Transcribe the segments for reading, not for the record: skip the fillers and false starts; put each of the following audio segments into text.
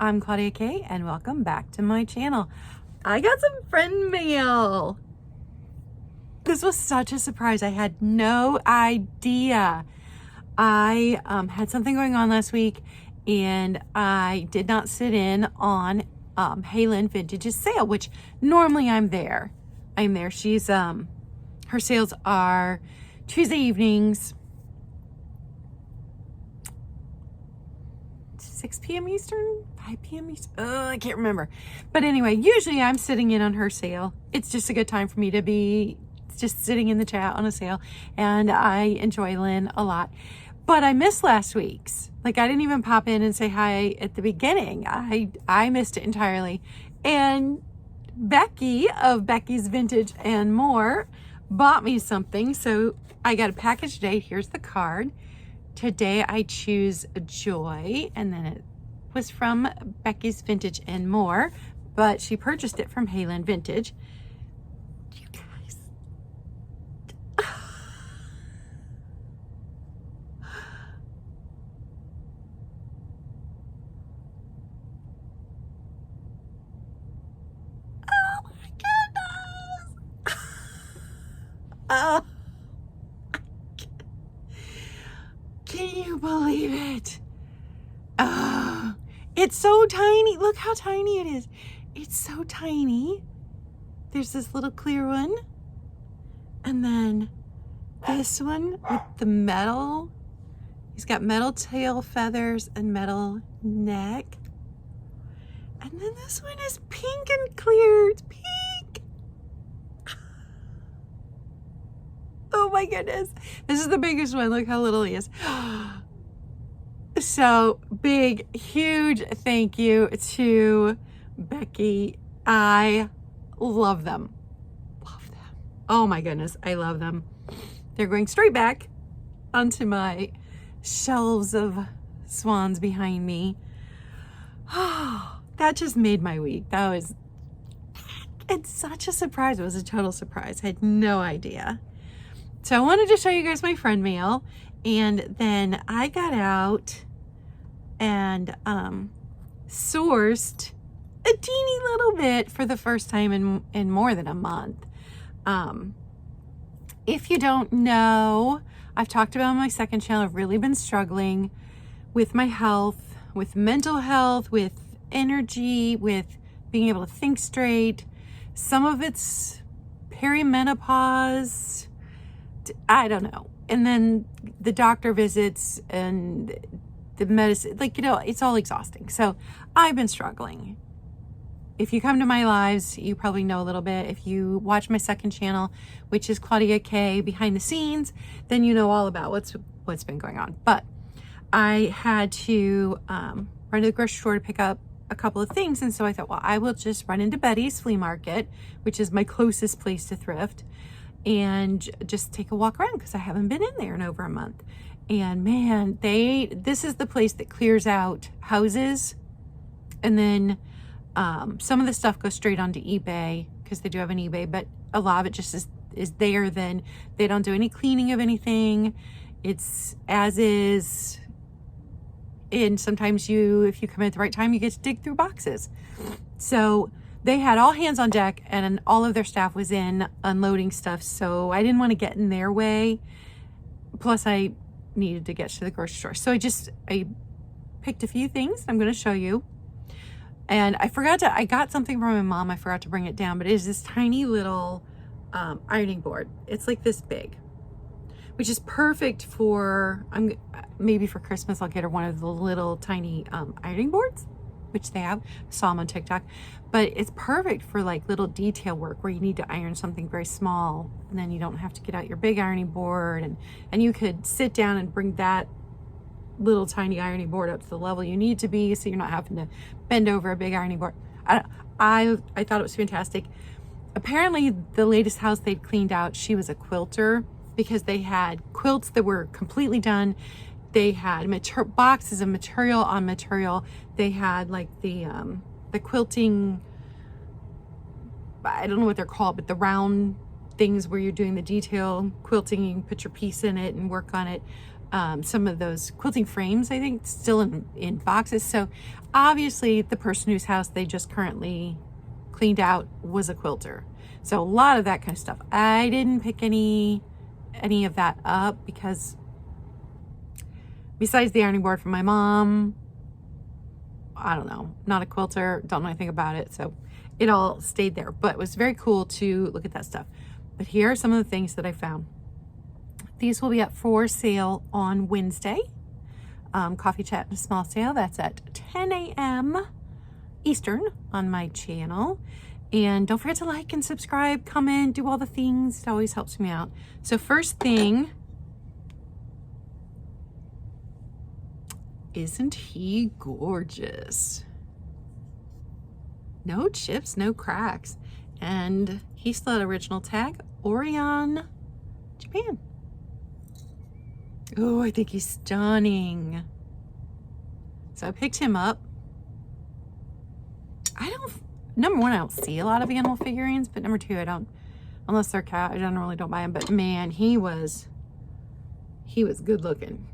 I'm Claudia Kay and welcome back to my channel. I got some friend mail. This was such a surprise. I had no idea. I had something going on last week and I did not sit in on Halen Vintage's sale, which normally I'm there. She's her sales are Tuesday evenings, 6 p.m. Eastern, 5 p.m. Eastern. I can't remember. But anyway, usually I'm sitting in on her sale. It's just a good time for me to be just sitting in the chat on a sale. And I enjoy Lynn a lot. But I missed last week's. Like, I didn't even pop in and say hi at the beginning. I missed it entirely. And Becky of Becky's Vintage and More bought me something. So I got a package today. Here's the card. Today I choose Joy, and then it was from Becky's Vintage and More, but she purchased it from Halen Vintage. You guys. Oh my goodness. Oh. Can you believe it? Oh, it's so tiny. Look how tiny it is. It's so tiny. There's this little clear one. And then this one with the metal. He's got metal tail feathers and metal neck. And then this one is pink and clear. It's pink. Oh my goodness. This is the biggest one. Look how little he is. So big, huge thank you to Becky. I love them. Love them. Oh my goodness. I love them. They're going straight back onto my shelves of swans behind me. Oh, that just made my week. It's such a surprise. It was a total surprise. I had no idea. So I wanted to show you guys my friend mail, and then I got out and sourced a teeny little bit for the first time in more than a month. If you don't know, I've talked about on my second channel, I've really been struggling with my health, with mental health, with energy, with being able to think straight. Some of it's perimenopause. I don't know. And then the doctor visits and the medicine, like, it's all exhausting. So I've been struggling. If you come to my lives, you probably know a little bit. If you watch my second channel, which is Claudia Kay Behind the Scenes, then you know all about what's been going on. But I had to run to the grocery store to pick up a couple of things. And so I thought, well, I will just run into Betty's Flea Market, which is my closest place to thrift, and just take a walk around because I haven't been in there in over a month. And man, this is the place that clears out houses, and then some of the stuff goes straight onto eBay because they do have an eBay, but a lot of it just is there. Then they don't do any cleaning of anything. It's as is. And sometimes if you come in at the right time, you get to dig through boxes. So they had all hands on deck, and all of their staff was in unloading stuff. So I didn't want to get in their way. Plus I needed to get to the grocery store. So I picked a few things I'm going to show you. And I got something from my mom. I forgot to bring it down, but it is this tiny little ironing board. It's like this big, which is perfect for, maybe for Christmas, I'll get her one of the little tiny ironing boards, which they have. I saw them on TikTok. But it's perfect for like little detail work where you need to iron something very small, and then you don't have to get out your big ironing board, and you could sit down and bring that little tiny ironing board up to the level you need to be, so you're not having to bend over a big ironing board. I thought it was fantastic. Apparently the latest house they'd cleaned out, she was a quilter, because they had quilts that were completely done. They had boxes of material on material. They had like the quilting, I don't know what they're called, but the round things where you're doing the detail quilting, you can put your piece in it and work on it. some of those quilting frames, I think, still in boxes. So obviously the person whose house they just currently cleaned out was a quilter. So a lot of that kind of stuff. I didn't pick any of that up because besides the ironing board from my mom, I don't know, not a quilter, don't know anything about it. So it all stayed there, but it was very cool to look at that stuff. But here are some of the things that I found. These will be up for sale on Wednesday. Coffee Chat and a Small Sale. That's at 10 a.m. Eastern on my channel. And don't forget to like and subscribe, comment, do all the things. It always helps me out. So first thing, isn't he gorgeous? No chips, no cracks. And he still had original tag, Orion, Japan. Oh, I think he's stunning. So I picked him up. Number one, I don't see a lot of animal figurines, but number two, I don't, unless they're cat, I generally don't buy them. But man, he was good looking.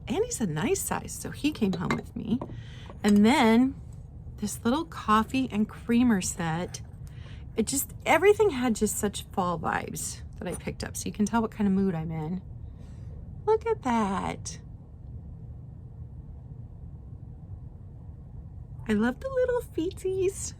And he's a nice size, so he came home with me. And then this little coffee and creamer set. Everything had just such fall vibes that I picked up. So you can tell what kind of mood I'm in. Look at that. I love the little feetsies.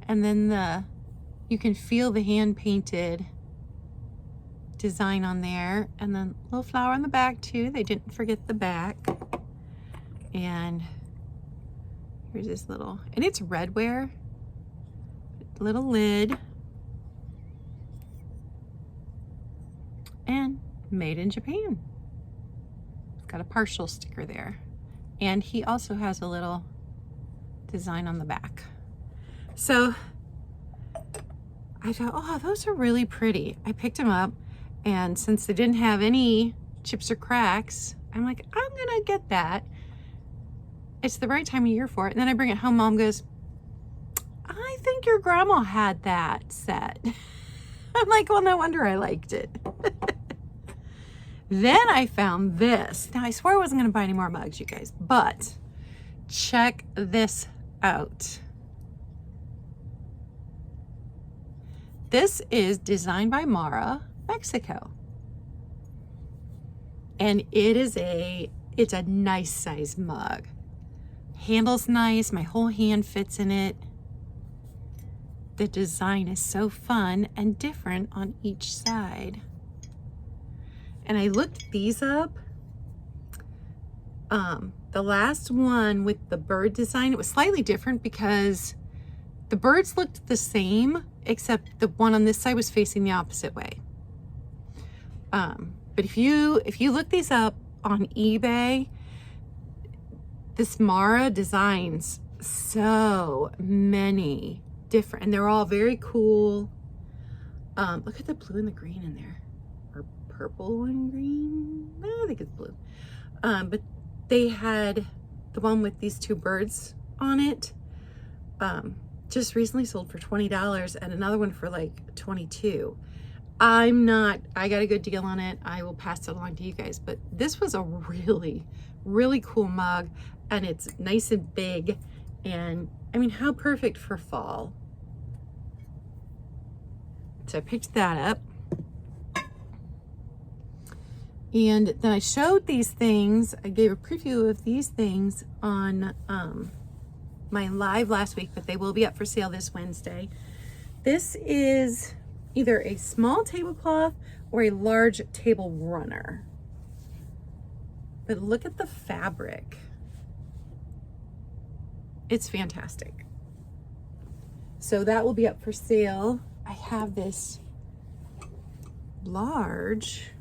And then you can feel the hand painted design on there. And then a little flower on the back too. They didn't forget the back. And here's this little, and it's redware. Little lid. And made in Japan. It's got a partial sticker there. And he also has a little design on the back. So I thought, oh, those are really pretty. I picked them up, and since they didn't have any chips or cracks, I'm like, I'm gonna get that. It's the right time of year for it. And then I bring it home, Mom goes, I think your grandma had that set. I'm like, well, no wonder I liked it. Then I found this. Now, I swore I wasn't going to buy any more mugs, you guys, but check this out. This is designed by Mara, Mexico. And it's a nice size mug. Handle's nice. My whole hand fits in it. The design is so fun and different on each side. And I looked these up. The last one with the bird design, it was slightly different because the birds looked the same, except the one on this side was facing the opposite way. But if you look these up on eBay, this Mara designs so many different, and they're all very cool. Look at the blue and the green in there, or purple and green. I think it's blue. But they had the one with these two birds on it. Just recently sold for $20, and another one for like $22. I got a good deal on it. I will pass it along to you guys, but this was a really, really cool mug, and it's nice and big. And I mean, how perfect for fall. So I picked that up. And then I showed these things. I gave a preview of these things on my live last week, but they will be up for sale this Wednesday. This is either a small tablecloth or a large table runner. But look at the fabric. It's fantastic. So that will be up for sale. I have this large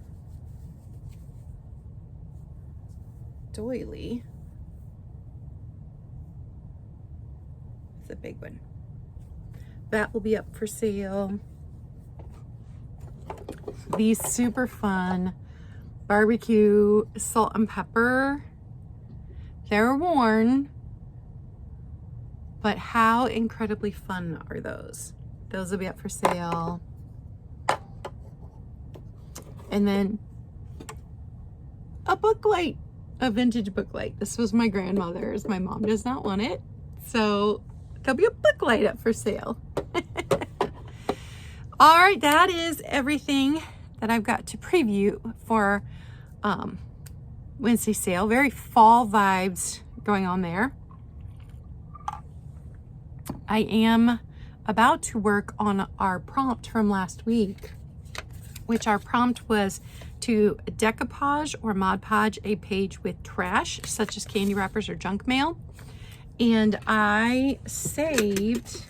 doily. It's a big one. That will be up for sale. These super fun barbecue salt and pepper. They're worn, but how incredibly fun are those? Those will be up for sale. And then a book light, a vintage book light. This was my grandmother's. My mom does not want it. So there'll be a book light up for sale. All right, that is everything that I've got to preview for Wednesday sale. Very fall vibes going on there. I am about to work on our prompt from last week, which our prompt was to decoupage or Mod Podge a page with trash, such as candy wrappers or junk mail. And I saved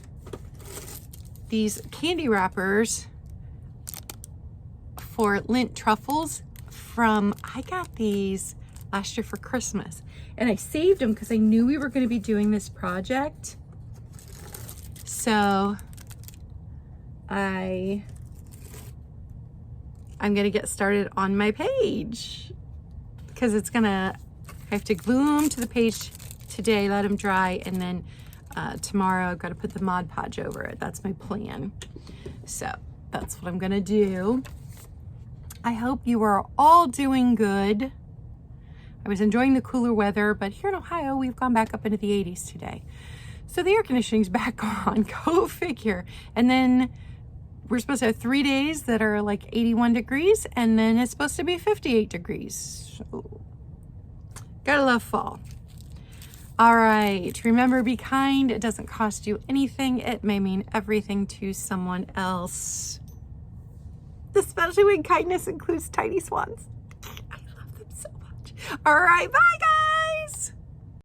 these candy wrappers for Lint truffles from, I got these last year for Christmas. And I saved them because I knew we were going to be doing this project. So I'm going to get started on my page because I have to glue them to the page today, let them dry, and then tomorrow I've got to put the Mod Podge over it. That's my plan. So that's what I'm going to do. I hope you are all doing good. I was enjoying the cooler weather, but here in Ohio, we've gone back up into the 80s today. So the air conditioning's back on, go figure. And then we're supposed to have 3 days that are like 81 degrees, and then it's supposed to be 58 degrees. So, gotta love fall. All right, remember, be kind. It doesn't cost you anything. It may mean everything to someone else. Especially when kindness includes tiny swans. I love them so much. All right, bye guys.